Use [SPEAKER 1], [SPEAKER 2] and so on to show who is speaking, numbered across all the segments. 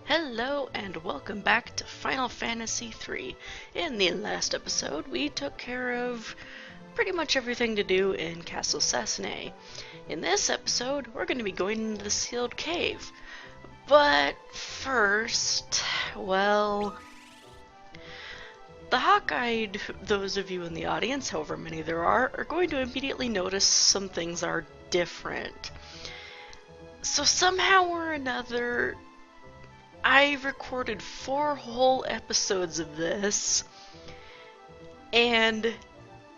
[SPEAKER 1] Hello and welcome back to Final Fantasy III. In the last episode, we took care of pretty much everything to do in Castle Sassanee. In this episode, we're going to be going into the sealed cave. But first, well, the hawk-eyed, those of you in the audience, however many there are going to immediately notice some things are different. So somehow or another, I recorded 4 whole episodes of this, and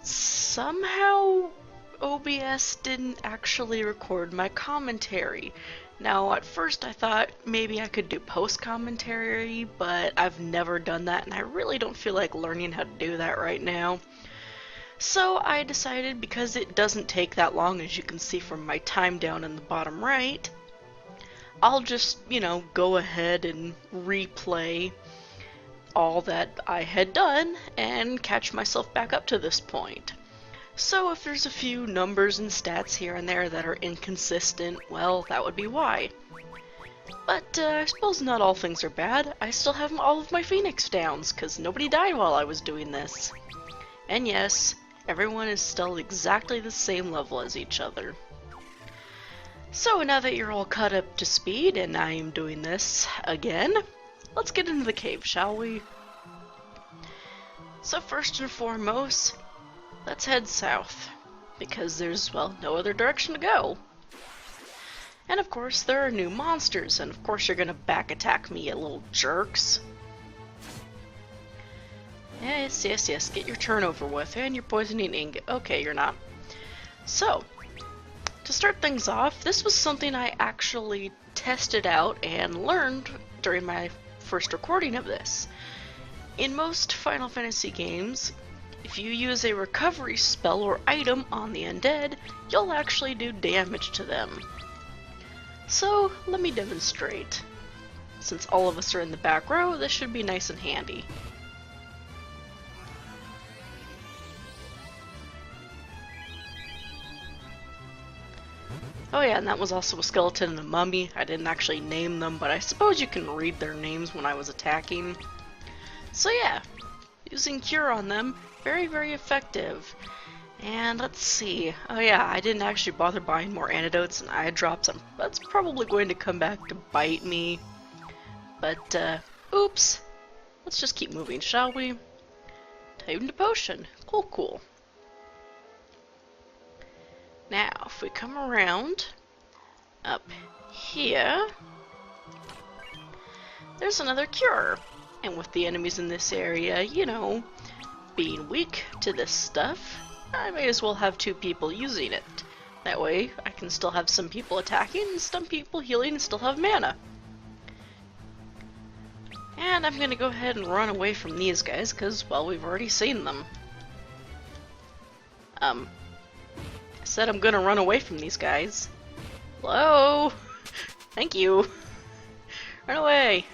[SPEAKER 1] somehow OBS didn't actually record my commentary. Now, at first I thought maybe I could do post-commentary, but I've never done that, and I really don't feel like learning how to do that right now. So I decided, because it doesn't take that long, as you can see from my time down in the bottom right, I'll just, go ahead and replay all that I had done and catch myself back up to this point. So if there's a few numbers and stats here and there that are inconsistent, well, that would be why. But I suppose not all things are bad. I still have all of my Phoenix downs, because nobody died while I was doing this. And yes, everyone is still exactly the same level as each other. So now that you're all caught up to speed and I am doing this again, let's get into the cave, shall we? So first and foremost, let's head south, because there's, well, no other direction to go. And of course there are new monsters, and of course you're gonna back attack me, you little jerks. Yes, get your turn over with, and your poisoning ingot. Okay, you're not. So, to start things off, this was something I actually tested out and learned during my first recording of this. In most Final Fantasy games, if you use a recovery spell or item on the undead, you'll actually do damage to them. So, let me demonstrate. Since all of us are in the back row, this should be nice and handy. Oh yeah, and that was also a skeleton and a mummy. I didn't actually name them, but I suppose you can read their names when I was attacking. So yeah, using Cure on them, very, very effective. And let's see. Oh yeah, I didn't actually bother buying more antidotes and eye drops. That's probably going to come back to bite me. But, oops. Let's just keep moving, shall we? Time to potion. Cool. Now, if we come around up here, there's another cure. And with the enemies in this area, being weak to this stuff, I may as well have 2 people using it. That way, I can still have some people attacking and some people healing and still have mana. And I'm gonna go ahead and run away from these guys, because, well, we've already seen them. I said I'm gonna run away from these guys. Hello? Thank you. Run away.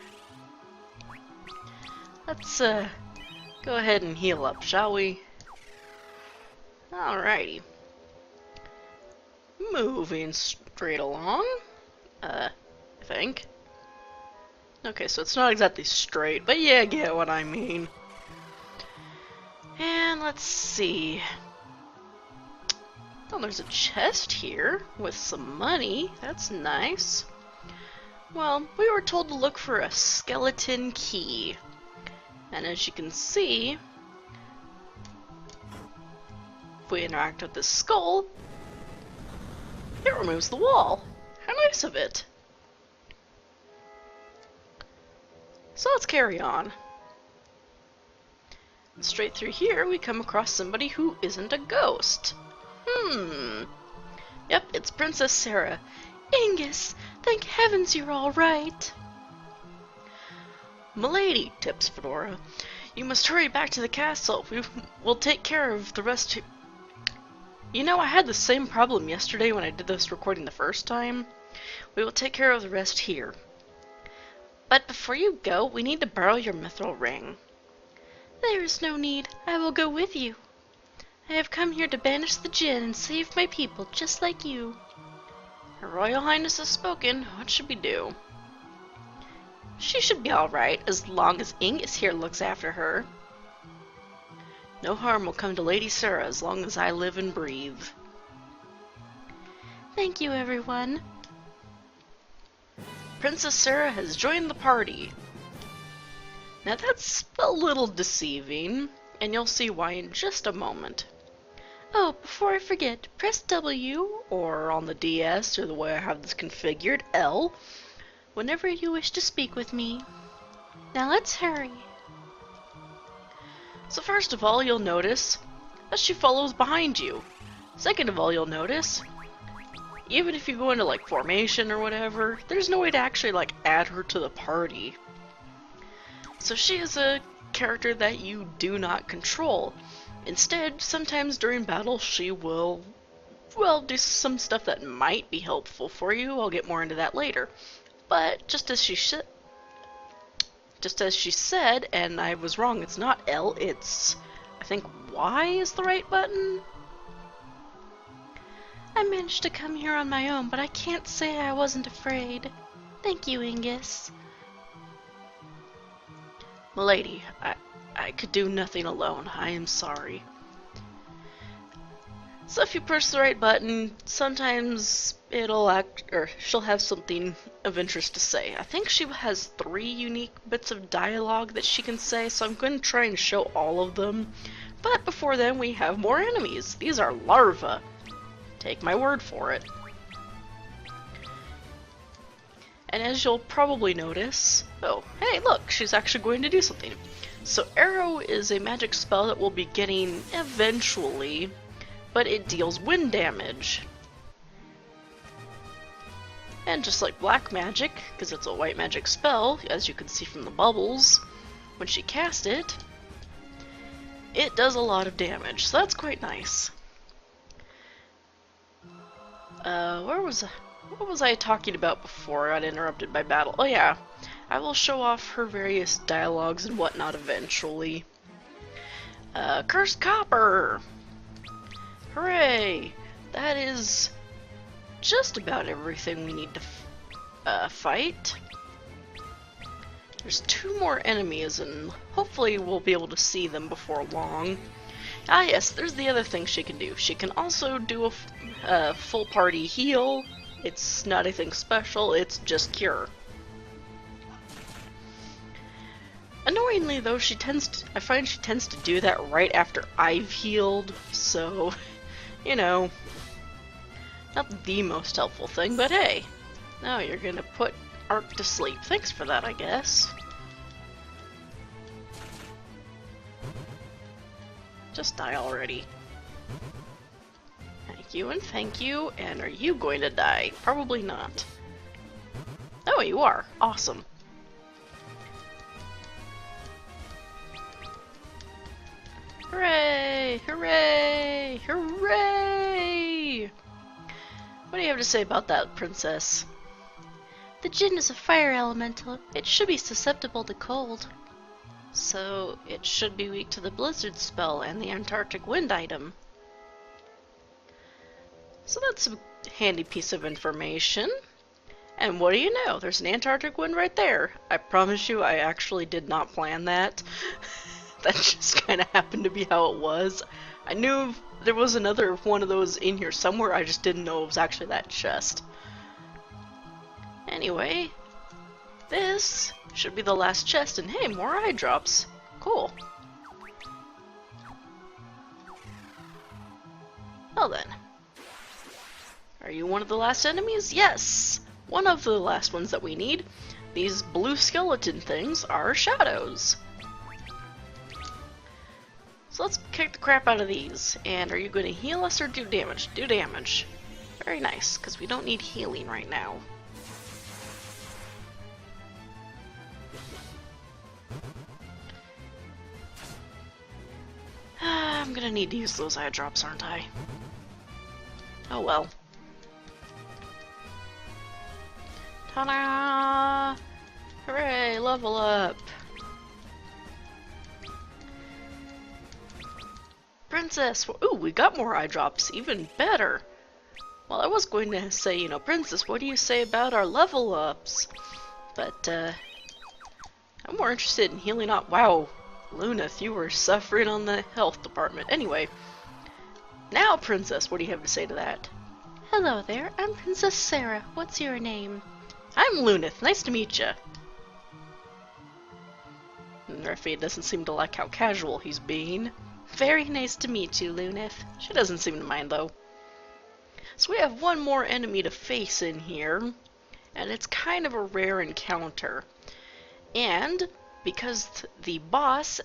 [SPEAKER 1] Let's, go ahead and heal up, shall we? Alrighty. Moving straight along. I think. Okay, so it's not exactly straight, but yeah, get what I mean. And let's see. Oh, there's a chest here with some money. That's nice. Well, we were told to look for a skeleton key. And as you can see, if we interact with the skull, it removes the wall. How nice of it. So let's carry on. Straight through here, we come across somebody who isn't a ghost. Yep, it's Princess Sara. Angus, thank heavens you're all right. Milady, tips Fedora. You must hurry back to the castle. We'll take care of the rest. I had the same problem yesterday when I did this recording the first time. We will take care of the rest here. But before you go, we need to borrow your mithril ring. There is no need. I will go with you. I have come here to banish the Djinn and save my people, just like you. Her Royal Highness has spoken. What should we do? She should be alright, as long as Ingus here looks after her. No harm will come to Lady Sara as long as I live and breathe. Thank you, everyone. Princess Sara has joined the party. Now that's a little deceiving, and you'll see why in just a moment. Oh, before I forget, press W, or on the DS, or the way I have this configured, L, whenever you wish to speak with me. Now let's hurry. So first of all, you'll notice that she follows behind you. Second of all, you'll notice, even if you go into like formation or whatever, there's no way to actually like add her to the party. So she is a character that you do not control. Instead, sometimes during battle she will, well, do some stuff that might be helpful for you. I'll get more into that later. But just as she said, and I was wrong, it's not L, it's, I think Y is the right button? I managed to come here on my own, but I can't say I wasn't afraid. Thank you, Ingus. Milady, I could do nothing alone. I am sorry. So if you press the right button, sometimes it'll act, or she'll have something of interest to say. I think she has 3 unique bits of dialogue that she can say, so I'm going to try and show all of them. But before then, we have more enemies. These are larvae. Take my word for it. And as you'll probably notice, oh, hey, look, she's actually going to do something. So Arrow is a magic spell that we'll be getting eventually, but it deals wind damage. And just like black magic, because it's a white magic spell, as you can see from the bubbles, when she casts it, it does a lot of damage, so that's quite nice. What was I talking about before I got interrupted by battle? Oh yeah, I will show off her various dialogues and whatnot eventually. Cursed Copper! Hooray! That is just about everything we need to fight. There's 2 more enemies, and hopefully we'll be able to see them before long. Ah yes, there's the other thing she can do. She can also do a full party heal. It's not anything special, it's just cure. Annoyingly though, I find she tends to do that right after I've healed, so, you know, not the most helpful thing, but hey, now you're gonna put Ark to sleep. Thanks for that, I guess. Just die already. Thank you and thank you, and are you going to die? Probably not. Oh, you are. Awesome. Hooray! Hooray! Hooray! What do you have to say about that, Princess?
[SPEAKER 2] The Djinn is a fire elemental. It should be susceptible to cold.
[SPEAKER 1] So it should be weak to the blizzard spell and the Antarctic wind item. So that's a handy piece of information. And what do you know? There's an Antarctic wind right there. I promise you, I actually did not plan that. That just kind of happened to be how it was. I knew there was another one of those in here somewhere, I just didn't know it was actually that chest. Anyway, this should be the last chest, and hey, more eye drops. Cool. Well then. Are you one of the last enemies? Yes! One of the last ones that we need. These blue skeleton things are shadows. So let's kick the crap out of these. And are you going to heal us or do damage? Do damage. Very nice, because we don't need healing right now. I'm gonna need to use those eye drops, aren't I? Oh well. Ta-da! Hooray, level up! Princess! Ooh, we got more eye drops, even better! Well, I was going to say, you know, Princess, what do you say about our level ups? But, I'm more interested in healing up. Wow, Luneth, you were suffering on the health department. Anyway, now, Princess, what do you have to say to that?
[SPEAKER 2] Hello there, I'm Princess Sara. What's your name?
[SPEAKER 1] I'm Luneth. Nice to meet ya. Refi doesn't seem to like how casual he's being.
[SPEAKER 2] Very nice to meet you, Luneth.
[SPEAKER 1] She doesn't seem to mind, though. So we have one more enemy to face in here, and it's kind of a rare encounter. And because the boss,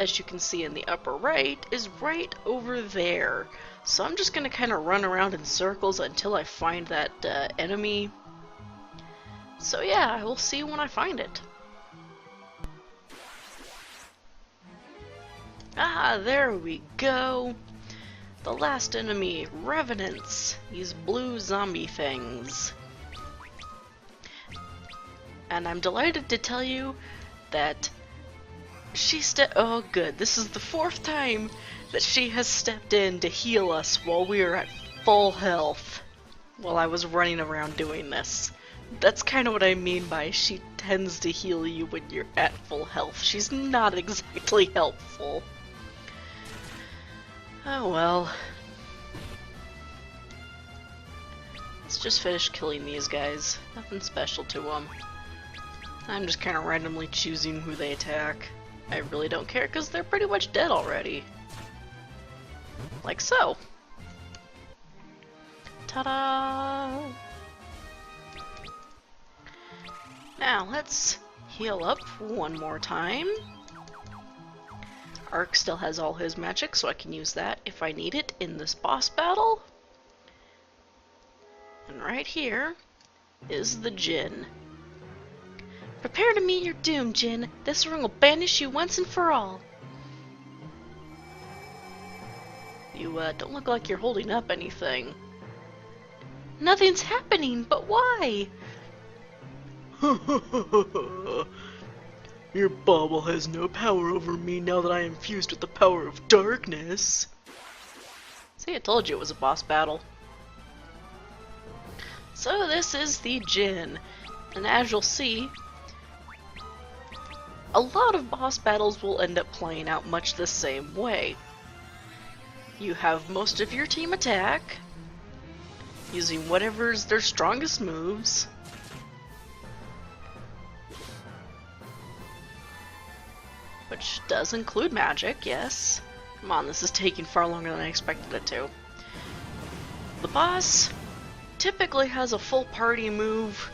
[SPEAKER 1] as you can see in the upper right, is right over there. So I'm just going to kind of run around in circles until I find that enemy. So yeah, we'll see when I find it. Ah, there we go. The last enemy, Revenants. These blue zombie things. And I'm delighted to tell you that oh good, this is the 4th time that she has stepped in to heal us while we are at full health. While I was running around doing this. That's kind of what I mean by she tends to heal you when you're at full health. She's not exactly helpful. Oh well. Let's just finish killing these guys. Nothing special to them. I'm just kind of randomly choosing who they attack. I really don't care because they're pretty much dead already. Like so. Ta-da! Now let's heal up one more time. Ark still has all his magic, so I can use that if I need it in this boss battle. And right here is the Djinn.
[SPEAKER 2] Prepare to meet your doom, Djinn. This ring will banish you once and for all.
[SPEAKER 1] You don't look like you're holding up anything.
[SPEAKER 2] Nothing's happening, but why?
[SPEAKER 1] Your bauble has no power over me now that I am fused with the power of darkness. See, I told you it was a boss battle. So this is the Djinn, and as you'll see, a lot of boss battles will end up playing out much the same way. You have most of your team attack, using whatever's their strongest moves. Which does include magic, yes. Come on, this is taking far longer than I expected it to. The boss typically has a full party move,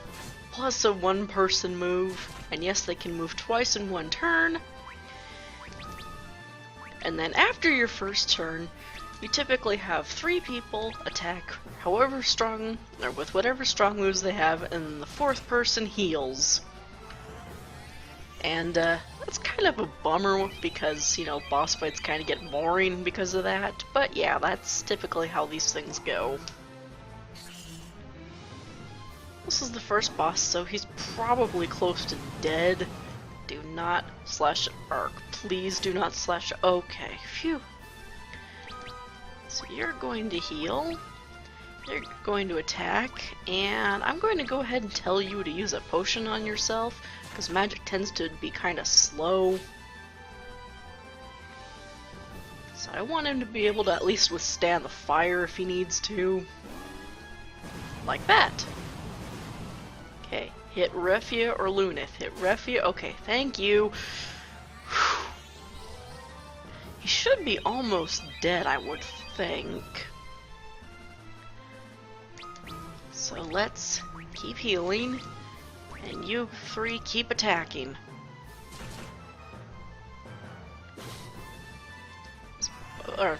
[SPEAKER 1] plus a one-person move, and yes, they can move twice in one turn. And then after your first turn, you typically have 3 people attack however strong, or with whatever strong moves they have, and the 4th person heals. And that's kind of a bummer because, you know, boss fights kind of get boring because of that. But yeah, that's typically how these things go. This is the first boss, so he's probably close to dead. Do not slash Ark. Please do not slash. Okay, phew. So you're going to heal. You're going to attack, and I'm going to go ahead and tell you to use a potion on yourself, because magic tends to be kind of slow. So I want him to be able to at least withstand the fire if he needs to. Like that. Okay, hit Refia or Luneth. Hit Refia. Okay, thank you. Whew. He should be almost dead, I would think. So let's keep healing, and you 3 keep attacking.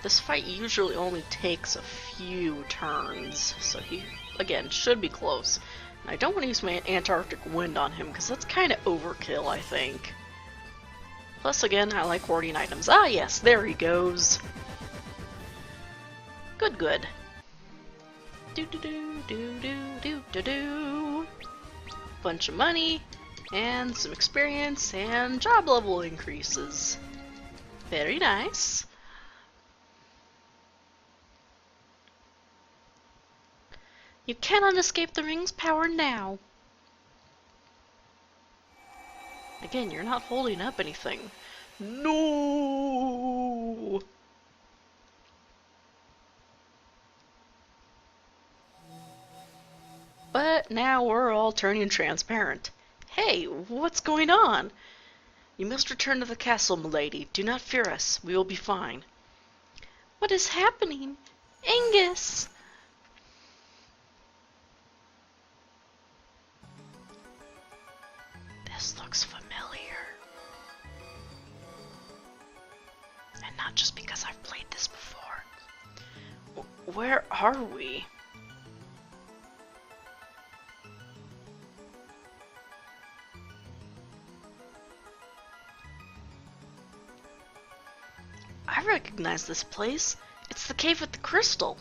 [SPEAKER 1] This fight usually only takes a few turns, so he, again, should be close. And I don't want to use my Antarctic Wind on him, because that's kind of overkill, I think. Plus, again, I like hoarding items. Ah, yes, there he goes. Good, good. Do-do-do-do-do-do-do-do. Bunch of money, and some experience, and job level increases. Very nice.
[SPEAKER 2] You cannot escape the ring's power now.
[SPEAKER 1] Again, you're not holding up anything. No! But now we're all turning transparent. Hey, what's going on? You must return to the castle, milady. Do not fear us. We will be fine.
[SPEAKER 2] What is happening? Angus!
[SPEAKER 1] This looks familiar. And not just because I've played this before. Where are we? I recognize this place. It's the cave with the crystal.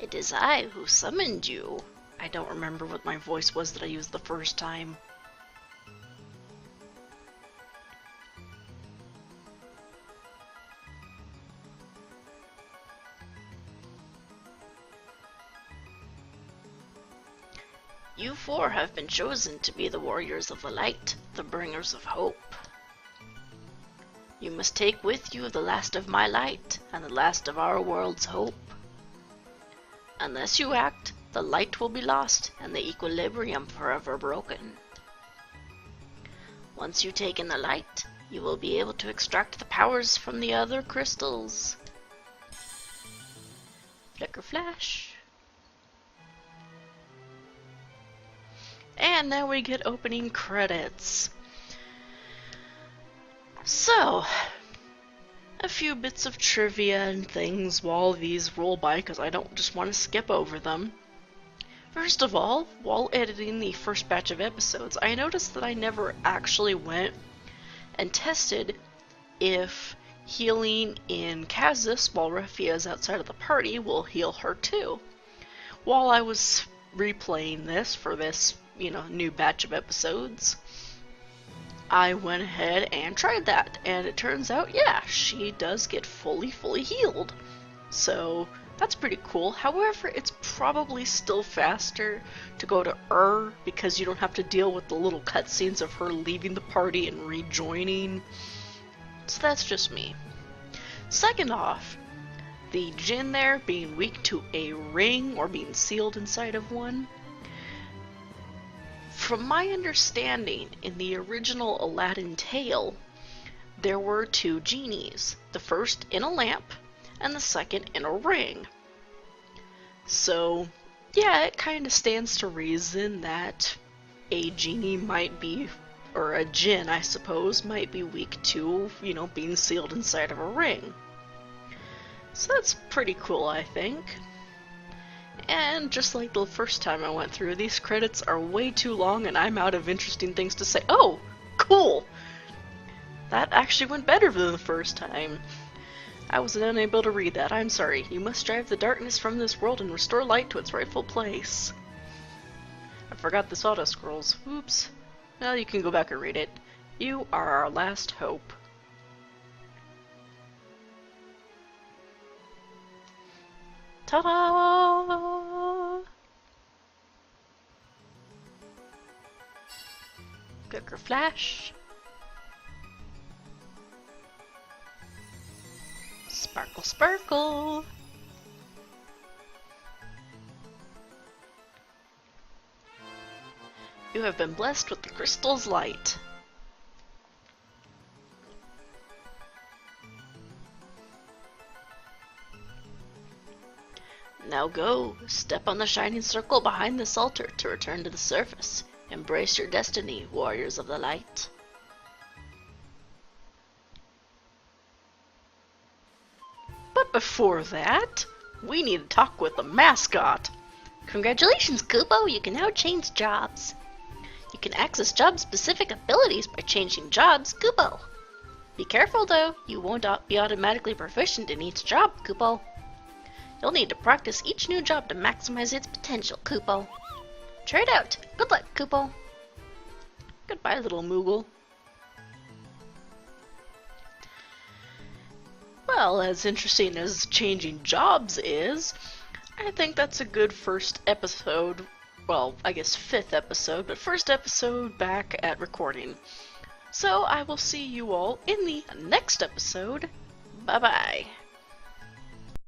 [SPEAKER 2] It is I who summoned you.
[SPEAKER 1] I don't remember what my voice was that I used the first time.
[SPEAKER 2] You four have been chosen to be the warriors of the light, the bringers of hope. You must take with you the last of my light and the last of our world's hope. Unless you act, the light will be lost and the equilibrium forever broken. Once you take in the light, you will be able to extract the powers from the other crystals. Flicker flash.
[SPEAKER 1] And now we get opening credits. So, a few bits of trivia and things while these roll by, because I don't just want to skip over them. First of all, while editing the first batch of episodes, I noticed that I never actually went and tested if healing in Kazus while Refia is outside of the party will heal her too. While I was replaying this for this, new batch of episodes, I went ahead and tried that, and it turns out, yeah, she does get fully healed. So, that's pretty cool. However, it's probably still faster to go to because you don't have to deal with the little cutscenes of her leaving the party and rejoining. So that's just me. Second off, the Djinn there being weak to a ring or being sealed inside of one. From my understanding, in the original Aladdin tale, there were two genies, the first in a lamp and the second in a ring. So, yeah, it kind of stands to reason that a genie might be, or a Djinn, I suppose, might be weak to, being sealed inside of a ring. So that's pretty cool, I think. And just like the first time I went through, these credits are way too long and I'm out of interesting things to say. Oh, cool! That actually went better than the first time. I was unable to read that. I'm sorry. You must drive the darkness from this world and restore light to its rightful place. I forgot this auto-scrolls. Oops. Well, you can go back and read it. You are our last hope. Ta-da! Clicker flash. Sparkle, sparkle. You have been blessed with the crystal's light. Now go, step on the shining circle behind this altar to return to the surface. Embrace your destiny, warriors of the light. But before that, we need to talk with the mascot.
[SPEAKER 2] Congratulations, Kupo! You can now change jobs. You can access job-specific abilities by changing jobs, Kupo. Be careful though, you won't be automatically proficient in each job, Kupo. You'll need to practice each new job to maximize its potential, Kupo. Try it out. Good luck, Kupo.
[SPEAKER 1] Goodbye, little Moogle. Well, as interesting as changing jobs is, I think that's a good first episode well, I guess 5th episode, but first episode back at recording. So I will see you all in the next episode. Bye bye.